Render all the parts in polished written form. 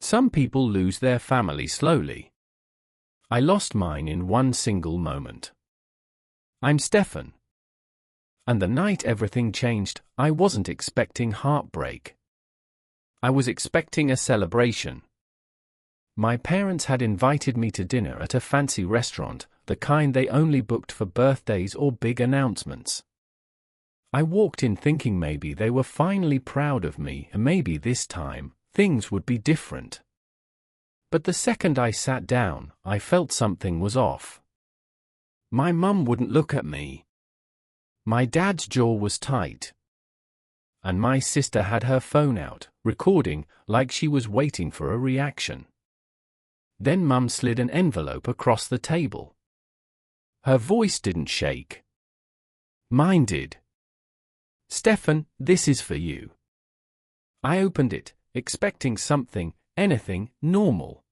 Some people lose their family slowly. I lost mine in one single moment. I'm Stefan. And the night everything changed, I wasn't expecting heartbreak. I was expecting a celebration. My parents had invited me to dinner at a fancy restaurant, the kind they only booked for birthdays or big announcements. I walked in thinking maybe they were finally proud of me and maybe this time, things would be different. But the second I sat down, I felt something was off. My mum wouldn't look at me. My dad's jaw was tight. And my sister had her phone out, recording, like she was waiting for a reaction. Then Mum slid an envelope across the table. Her voice didn't shake. Mine did. "Stefan, this is for you." I opened it, expecting something, anything, normal.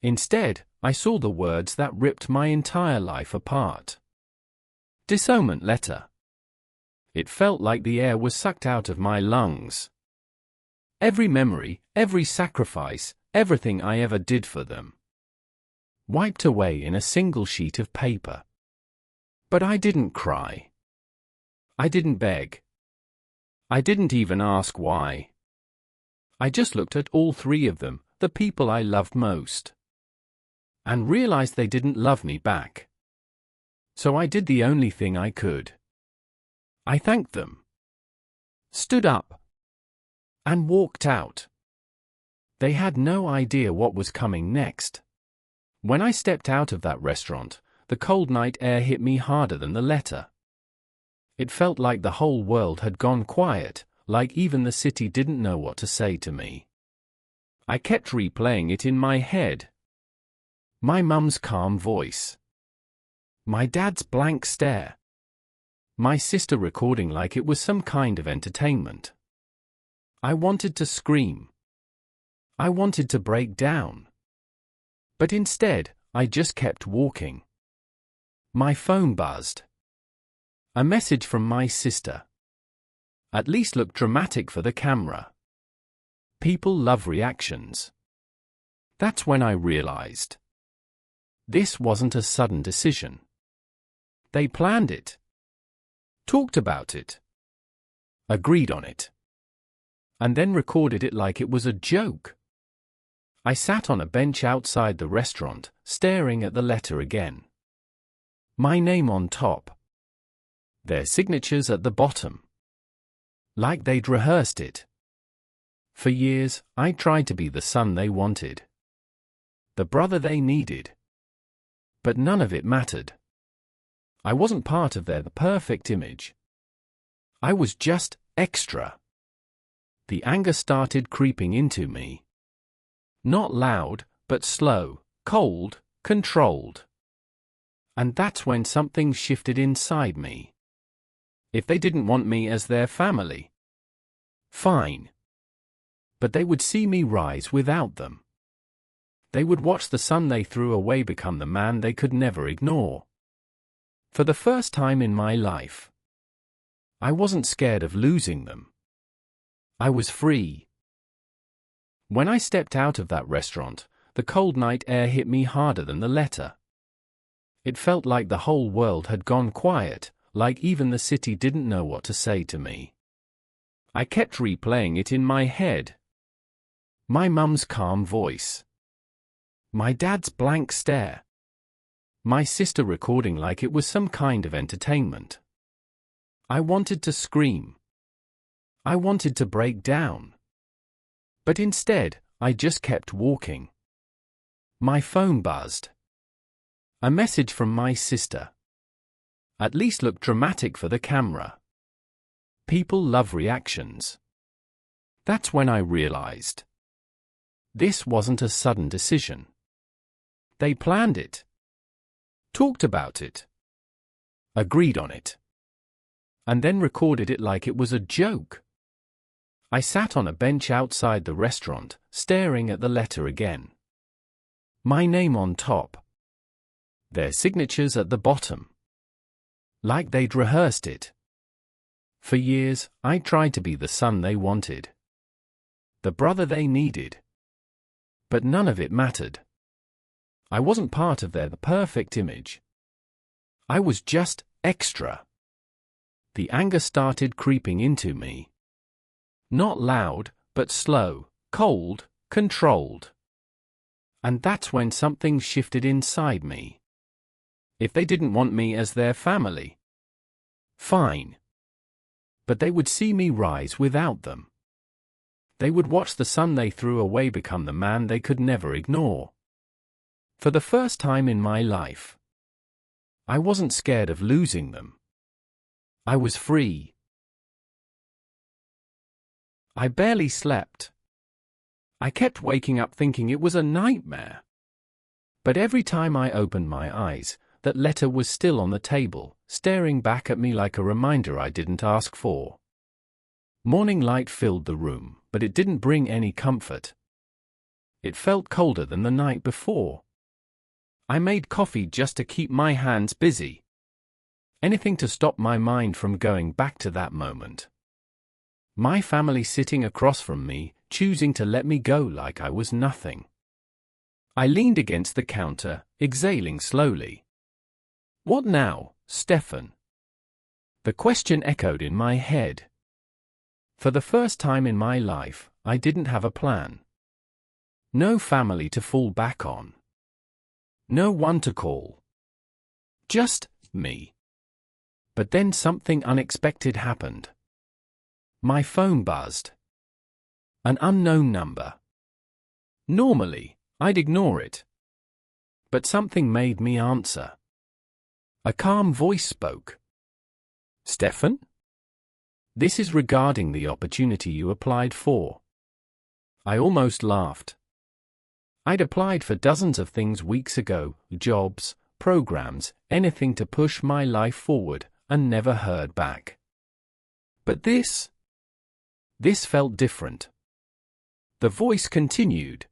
Instead, I saw the words that ripped my entire life apart. Disownment letter. It felt like the air was sucked out of my lungs. Every memory, every sacrifice, everything I ever did for them, wiped away in a single sheet of paper. But I didn't cry. I didn't beg. I didn't even ask why. I just looked at all three of them, the people I loved most, and realized they didn't love me back. So I did the only thing I could. I thanked them, stood up, and walked out. They had no idea what was coming next. When I stepped out of that restaurant, the cold night air hit me harder than the letter. It felt like the whole world had gone quiet, like even the city didn't know what to say to me. I kept replaying it in my head. My mum's calm voice. My dad's blank stare. My sister recording like it was some kind of entertainment. I wanted to scream. I wanted to break down. But instead, I just kept walking. My phone buzzed. A message from my sister. At least look dramatic for the camera. People love reactions. That's when I realized. This wasn't a sudden decision. They planned it. Talked about it. Agreed on it. And then recorded it like it was a joke. I sat on a bench outside the restaurant, staring at the letter again. My name on top. Their signatures at the bottom. Like they'd rehearsed it. For years, I tried to be the son they wanted. The brother they needed. But none of it mattered. I wasn't part of their perfect image. I was just extra. The anger started creeping into me. Not loud, but slow, cold, controlled. And that's when something shifted inside me. If they didn't want me as their family, fine. But they would see me rise without them. They would watch the son they threw away become the man they could never ignore. For the first time in my life, I wasn't scared of losing them. I was free. When I stepped out of that restaurant, the cold night air hit me harder than the letter. It felt like the whole world had gone quiet, like even the city didn't know what to say to me. I kept replaying it in my head. My mum's calm voice. My dad's blank stare. My sister recording like it was some kind of entertainment. I wanted to scream. I wanted to break down. But instead, I just kept walking. My phone buzzed. A message from my sister. At least look dramatic for the camera. People love reactions. That's when I realized. This wasn't a sudden decision. They planned it. Talked about it. Agreed on it. And then recorded it like it was a joke. I sat on a bench outside the restaurant, staring at the letter again. My name on top. Their signatures at the bottom. Like they'd rehearsed it. For years, I tried to be the son they wanted. The brother they needed. But none of it mattered. I wasn't part of the perfect image. I was just extra. The anger started creeping into me. Not loud, but slow, cold, controlled. And that's when something shifted inside me. If they didn't want me as their family, fine. But they would see me rise without them. They would watch the son they threw away become the man they could never ignore. For the first time in my life, I wasn't scared of losing them. I was free. I barely slept. I kept waking up thinking it was a nightmare. But every time I opened my eyes, that letter was still on the table, staring back at me like a reminder I didn't ask for. Morning light filled the room, but it didn't bring any comfort. It felt colder than the night before. I made coffee just to keep my hands busy. Anything to stop my mind from going back to that moment. My family sitting across from me, choosing to let me go like I was nothing. I leaned against the counter, exhaling slowly. What now, Stefan? The question echoed in my head. For the first time in my life, I didn't have a plan. No family to fall back on. No one to call. Just me. But then something unexpected happened. My phone buzzed. An unknown number. Normally, I'd ignore it. But something made me answer. A calm voice spoke. Stefan? This is regarding the opportunity you applied for. I almost laughed. I'd applied for dozens of things weeks ago, jobs, programs, anything to push my life forward, and never heard back. But this felt different. The voice continued.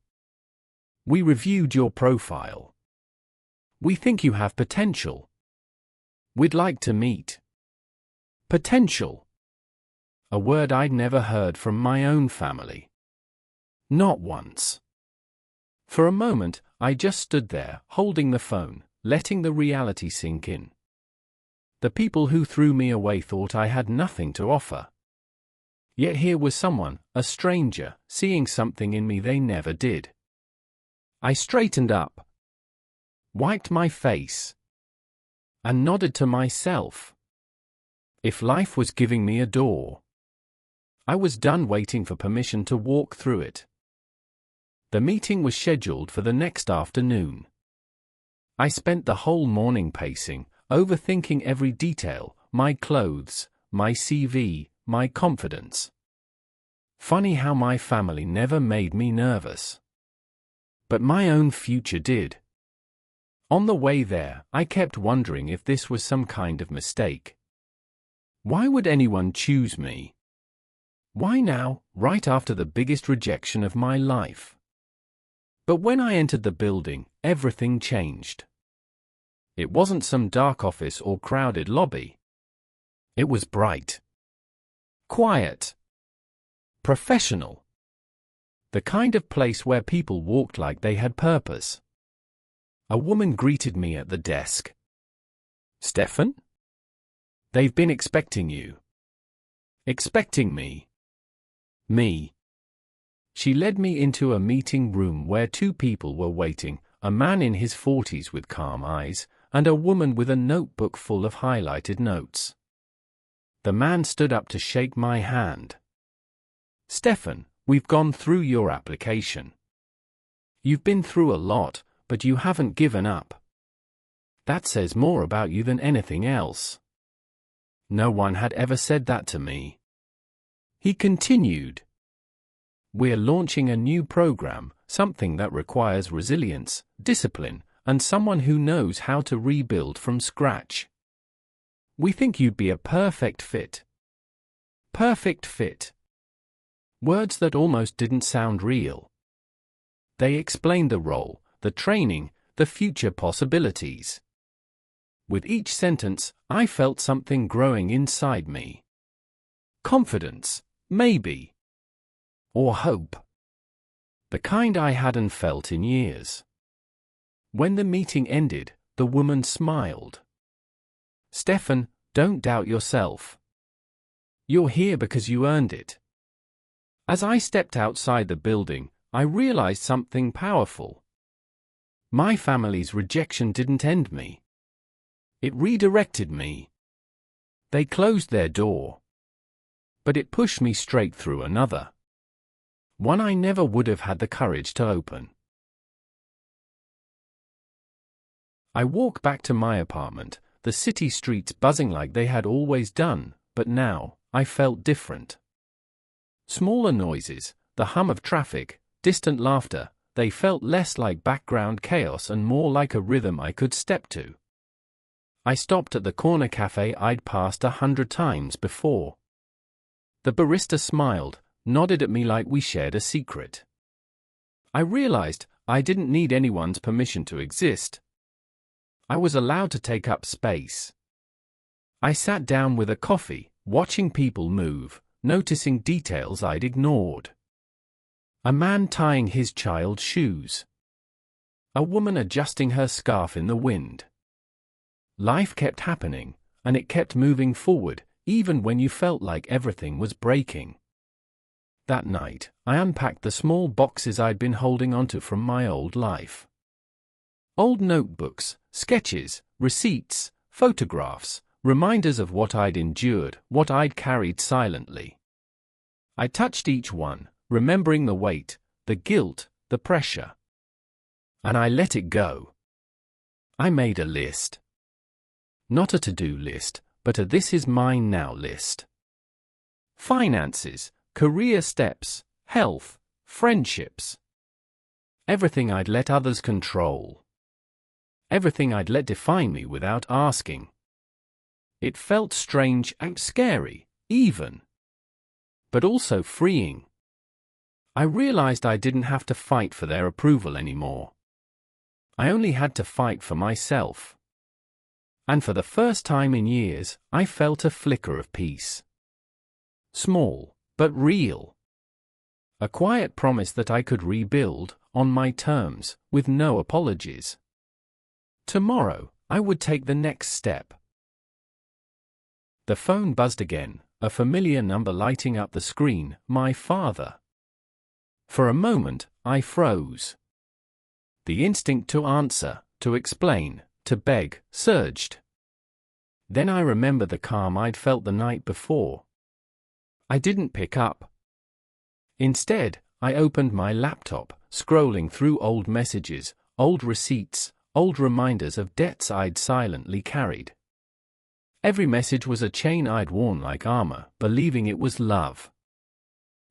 We reviewed your profile. We think you have potential. We'd like to meet. Potential. A word I'd never heard from my own family. Not once. For a moment, I just stood there, holding the phone, letting the reality sink in. The people who threw me away thought I had nothing to offer. Yet here was someone, a stranger, seeing something in me they never did. I straightened up, wiped my face, and nodded to myself. If life was giving me a door, I was done waiting for permission to walk through it. The meeting was scheduled for the next afternoon. I spent the whole morning pacing, overthinking every detail, my clothes, my CV, my confidence. Funny how my family never made me nervous. But my own future did. On the way there, I kept wondering if this was some kind of mistake. Why would anyone choose me? Why now, right after the biggest rejection of my life? But when I entered the building, everything changed. It wasn't some dark office or crowded lobby. It was bright, quiet, professional. The kind of place where people walked like they had purpose. A woman greeted me at the desk. Stefan? They've been expecting you. Expecting me. Me. She led me into a meeting room where two people were waiting, a man in his 40s with calm eyes, and a woman with a notebook full of highlighted notes. The man stood up to shake my hand. Stefan, we've gone through your application. You've been through a lot, but you haven't given up. That says more about you than anything else. No one had ever said that to me. He continued. We're launching a new program, something that requires resilience, discipline, and someone who knows how to rebuild from scratch. We think you'd be a perfect fit. Perfect fit. Words that almost didn't sound real. They explained the role, the training, the future possibilities. With each sentence, I felt something growing inside me. Confidence, maybe. Or hope. The kind I hadn't felt in years. When the meeting ended, the woman smiled. "Stefan, don't doubt yourself. You're here because you earned it." As I stepped outside the building, I realized something powerful. My family's rejection didn't end me. It redirected me. They closed their door. But it pushed me straight through another. One I never would have had the courage to open. I walked back to my apartment, the city streets buzzing like they had always done, but now, I felt different. Smaller noises, the hum of traffic, distant laughter, they felt less like background chaos and more like a rhythm I could step to. I stopped at the corner cafe I'd passed 100 times before. The barista smiled, nodded at me like we shared a secret. I realized I didn't need anyone's permission to exist. I was allowed to take up space. I sat down with a coffee, watching people move, noticing details I'd ignored. A man tying his child's shoes. A woman adjusting her scarf in the wind. Life kept happening, and it kept moving forward, even when you felt like everything was breaking. That night, I unpacked the small boxes I'd been holding onto from my old life. Old notebooks, sketches, receipts, photographs, reminders of what I'd endured, what I'd carried silently. I touched each one, remembering the weight, the guilt, the pressure. And I let it go. I made a list. Not a to-do list, but a "this is mine now" list. Finances, career steps, health, friendships. Everything I'd let others control. Everything I'd let define me without asking. It felt strange and scary, even. But also freeing. I realized I didn't have to fight for their approval anymore. I only had to fight for myself. And for the first time in years, I felt a flicker of peace. Small, but real. A quiet promise that I could rebuild, on my terms, with no apologies. Tomorrow, I would take the next step. The phone buzzed again, a familiar number lighting up the screen, my father. For a moment, I froze. The instinct to answer, to explain, to beg, surged. Then I remembered the calm I'd felt the night before. I didn't pick up. Instead, I opened my laptop, scrolling through old messages, old receipts, old reminders of debts I'd silently carried. Every message was a chain I'd worn like armor, believing it was love.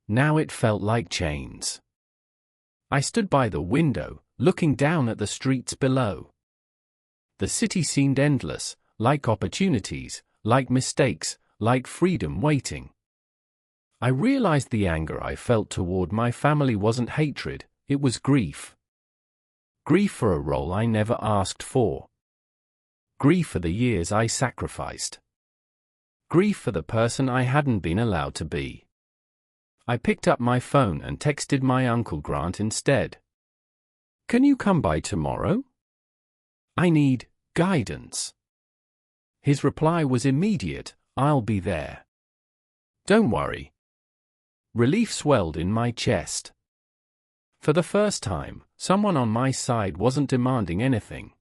Now it felt like chains. I stood by the window, looking down at the streets below. The city seemed endless, like opportunities, like mistakes, like freedom waiting. I realized the anger I felt toward my family wasn't hatred, it was grief. Grief for a role I never asked for. Grief for the years I sacrificed. Grief for the person I hadn't been allowed to be. I picked up my phone and texted my Uncle Grant instead. "Can you come by tomorrow? I need guidance." His reply was immediate, "I'll be there." "Don't worry." Relief swelled in my chest. For the first time, someone on my side wasn't demanding anything.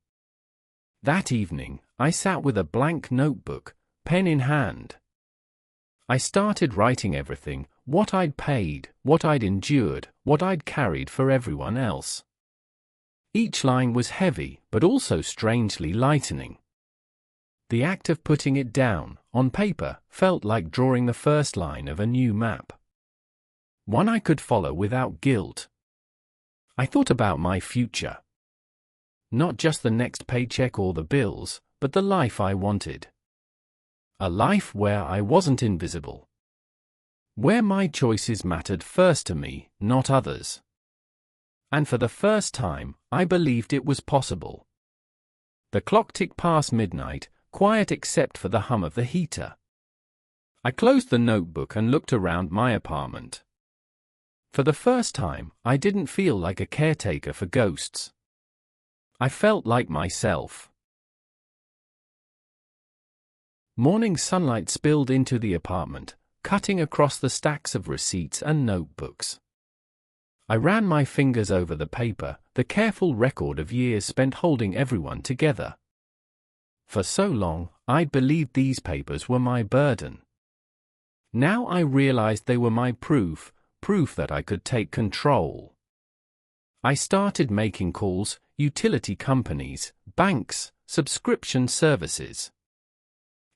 That evening, I sat with a blank notebook, pen in hand. I started writing everything, what I'd paid, what I'd endured, what I'd carried for everyone else. Each line was heavy, but also strangely lightening. The act of putting it down, on paper, felt like drawing the first line of a new map. One I could follow without guilt. I thought about my future. Not just the next paycheck or the bills, but the life I wanted. A life where I wasn't invisible. Where my choices mattered first to me, not others. And for the first time, I believed it was possible. The clock ticked past midnight, quiet except for the hum of the heater. I closed the notebook and looked around my apartment. For the first time, I didn't feel like a caretaker for ghosts. I felt like myself. Morning sunlight spilled into the apartment, cutting across the stacks of receipts and notebooks. I ran my fingers over the paper, the careful record of years spent holding everyone together. For so long, I'd believed these papers were my burden. Now I realized they were my proof that I could take control. I started making calls, utility companies, banks, subscription services.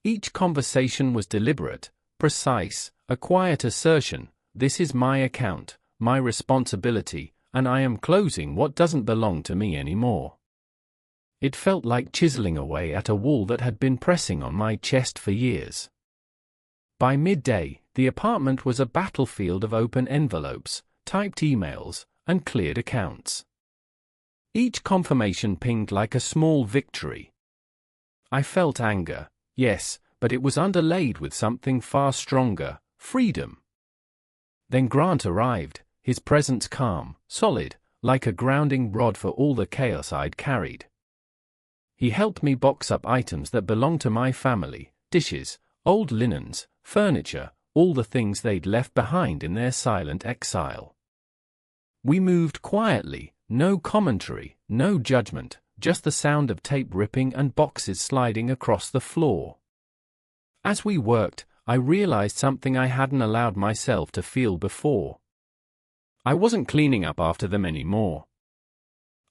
Each conversation was deliberate, precise, a quiet assertion, this is my account, my responsibility, and I am closing what doesn't belong to me anymore. It felt like chiseling away at a wall that had been pressing on my chest for years. By midday, the apartment was a battlefield of open envelopes, typed emails, and cleared accounts. Each confirmation pinged like a small victory. I felt anger, yes, but it was underlaid with something far stronger, freedom. Then Grant arrived, his presence calm, solid, like a grounding rod for all the chaos I'd carried. He helped me box up items that belonged to my family, dishes, old linens, furniture, all the things they'd left behind in their silent exile. We moved quietly, no commentary, no judgment, just the sound of tape ripping and boxes sliding across the floor. As we worked, I realized something I hadn't allowed myself to feel before. I wasn't cleaning up after them anymore.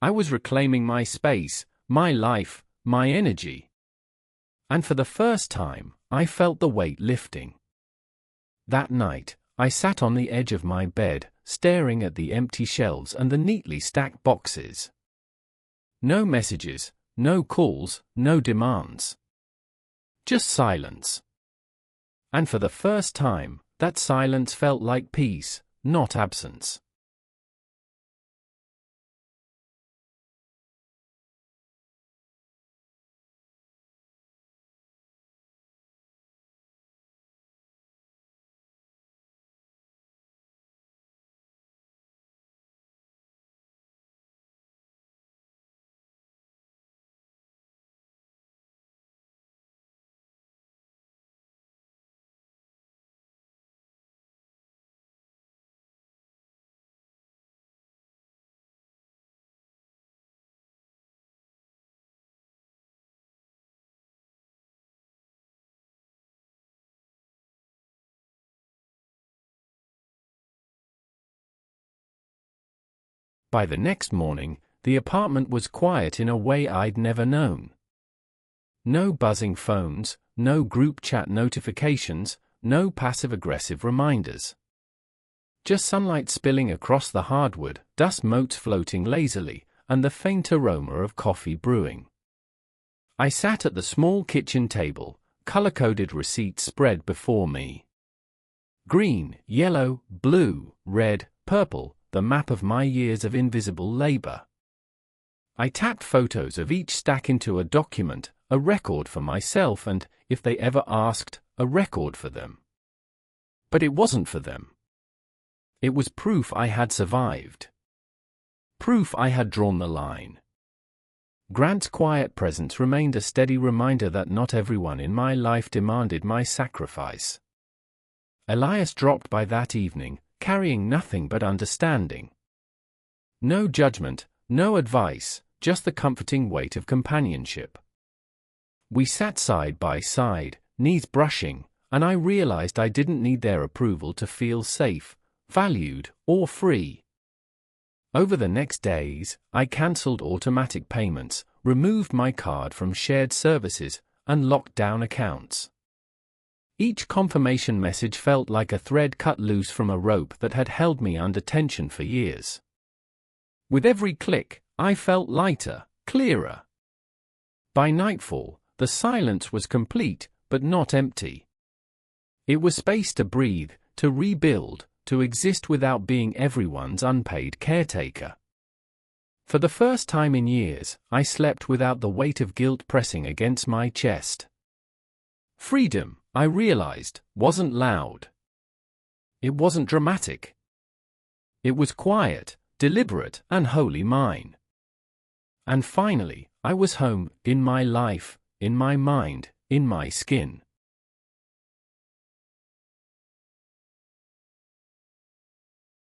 I was reclaiming my space, my life, my energy. And for the first time, I felt the weight lifting. That night, I sat on the edge of my bed, staring at the empty shelves and the neatly stacked boxes. No messages, no calls, no demands. Just silence. And for the first time, that silence felt like peace, not absence. By the next morning, the apartment was quiet in a way I'd never known. No buzzing phones, no group chat notifications, no passive-aggressive reminders. Just sunlight spilling across the hardwood, dust motes floating lazily, and the faint aroma of coffee brewing. I sat at the small kitchen table, color-coded receipts spread before me. Green, yellow, blue, red, purple, the map of my years of invisible labor. I tapped photos of each stack into a document, a record for myself and, if they ever asked, a record for them. But it wasn't for them. It was proof I had survived. Proof I had drawn the line. Grant's quiet presence remained a steady reminder that not everyone in my life demanded my sacrifice. Elias dropped by that evening, carrying nothing but understanding. No judgment, no advice, just the comforting weight of companionship. We sat side by side, knees brushing, and I realized I didn't need their approval to feel safe, valued, or free. Over the next days, I cancelled automatic payments, removed my card from shared services, and locked down accounts. Each confirmation message felt like a thread cut loose from a rope that had held me under tension for years. With every click, I felt lighter, clearer. By nightfall, the silence was complete, but not empty. It was space to breathe, to rebuild, to exist without being everyone's unpaid caretaker. For the first time in years, I slept without the weight of guilt pressing against my chest. Freedom, I realized, wasn't loud. It wasn't dramatic. It was quiet, deliberate, and wholly mine. And finally, I was home, in my life, in my mind, in my skin.